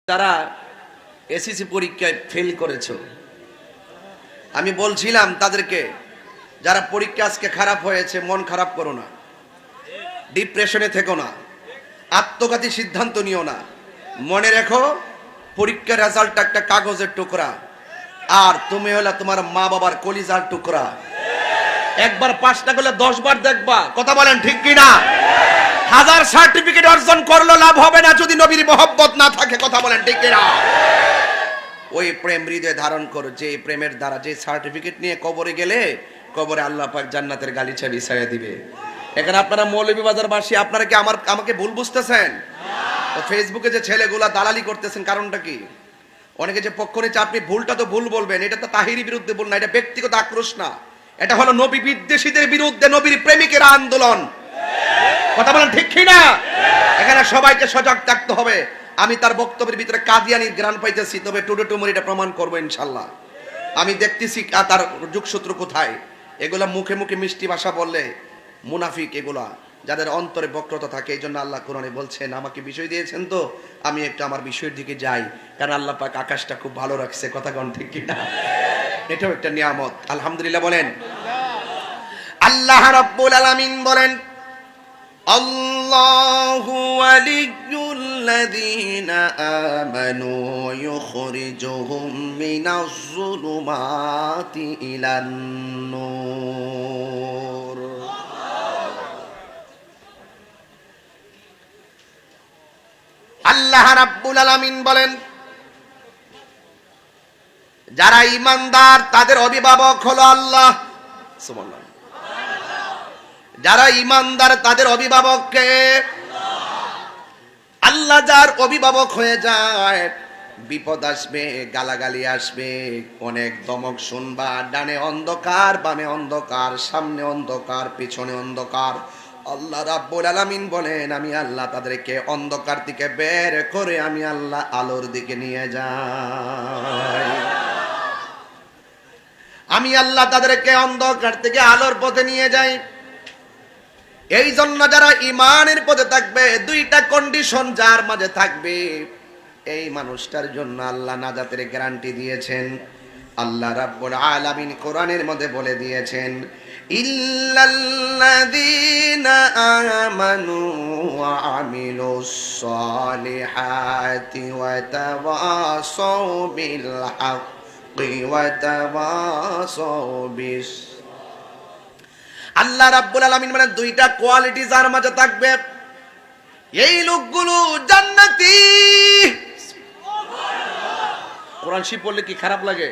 তারা এসএসসি পরীক্ষায় ফেল করেছো, আমি বলছিলাম তাদেরকে, যারা পরীক্ষা আজকে খারাপ হয়েছে মন খারাপ করো না, ডিপ্রেশনে থেকো না, আত্মঘাতী সিদ্ধান্ত নিও না। মনে রেখো পরীক্ষার রেজাল্ট একটা কাগজের টুকরা, আর তুমি হলো তোমার মা বাবার কলিজার টুকরা। একবার পাস না করলে 10 বার দেখবা। কথা বলেন ঠিক কিনা? হাজার সার্টিফিকেট অর্জন করলো লাভ হবে না যদি নবীর মহব্বত না থাকে। কথা বলেন ঠিক কিনা? ওই প্রেম হৃদয়ে ধারণ করো, যে প্রেমের দ্বারা যে সার্টিফিকেট নিয়ে কবরে গেলে কবরে আল্লাহ পাক জান্নাতের গালিচা বিছাইয়া দিবে। এখানে আপনারা মৌলভীবাজারবাসী, আপনারা কি আমাকে ভুল বুঝতেছেন? তো ফেসবুকে যে ছেলেগুলা দালালি করতেছেন কারণটা কি? অনেকে যে পক্ষ নিচ্ছে, আপনি ভুলটা তো ভুল বলবেন, এটা তো তাহিরি বিরুদ্ধে ভুল না, এটা ব্যক্তিগত আক্রোশ না, এটা হলো নবী বিদ্বেষীদের বিরুদ্ধে নবীর প্রেমিকের আন্দোলন। কথা বলেন ঠিক কিনা? এখানে সবাইকে সজাগ থাকতে হবে। আমি তার বক্তব্যের ভিতরে কাদিয়ানির গ্রান পাইতেছি, তবে টুডে টুমোর এটা প্রমাণ করবো ইনশাল্লাহ। আমি দেখতেছি তার যোগসূত্র কোথায়। এগুলা মুখে মুখে মিষ্টি ভাষা বললে মুনাফিক, এগুলা যাদের অন্তরে বক্রতা থাকে। এই জন্য আল্লাহ কোরআনে বলছেন, আমাকে বিষয় দিয়েছেন তো আমি একটু আমার বিষয়ের দিকে যাই, কারণ আল্লাহ পাক আকাশটা খুব ভালো রাখছে। কথা কোন ঠিক কিনা? এটাও একটা নিয়ামত। আলহামদুলিল্লাহ বলেন। আল্লাহ রাব্বুল আলামিন বলেন, আল্লাহু ওয়ালিয়্যুল্লাযীনা আমানু ইউখরিজুহুম মিনাজ যুলুমাতি ইলান নূর। আল্লাহ রাব্বুল আলামিন বলেন, যারা ঈমানদার তাদের অভিভাবক হলো আল্লাহ। সুবহানাল্লাহ। যারা ঈমানদার তাদের অভিভাবককে আল্লাহ, যার অভিভাবক হয়ে যায় বিপদ আসবে, গালাগালি আসবে, অনেক দমক শুনবা, ডানে অন্ধকার, বামে অন্ধকার, সামনে অন্ধকার, পিছনে অন্ধকার। আল্লাহ রাব্বুল আলামিন বলেন, আমি আল্লাহ তাদেরকে অন্ধকার থেকে বের করে আমি আল্লাহ আলোর দিকে নিয়ে যাই। আমি আল্লাহ তাদেরকে অন্ধকার থেকে আলোর পথে নিয়ে যাই। এই জন্য যারা ইমানের পথে থাকবে, দুইটা কন্ডিশন যার মাঝে থাকবে, এই মানুষটার জন্য আল্লাহ নাজাতের গ্যারান্টি দিয়েছেন। আল্লাহ রাব্বুল আলামিন কোরআনের মধ্যে বলে দিয়েছেন, ইল্লাল্লাযীনা আমানু ওয়া আমিলুস সালিহাতি ওয়া তাওয়াসাউ বিল হাক্কি ওয়া তাওয়াসাউ বিস। আল্লাহ রাব্বুল আলামিন মানে দুইটা কোয়ালিটি যার মাঝে থাকবে, এই লোকগুলো জান্নাতি। কোরআন শরীফ পড়লে কি খারাপ লাগে?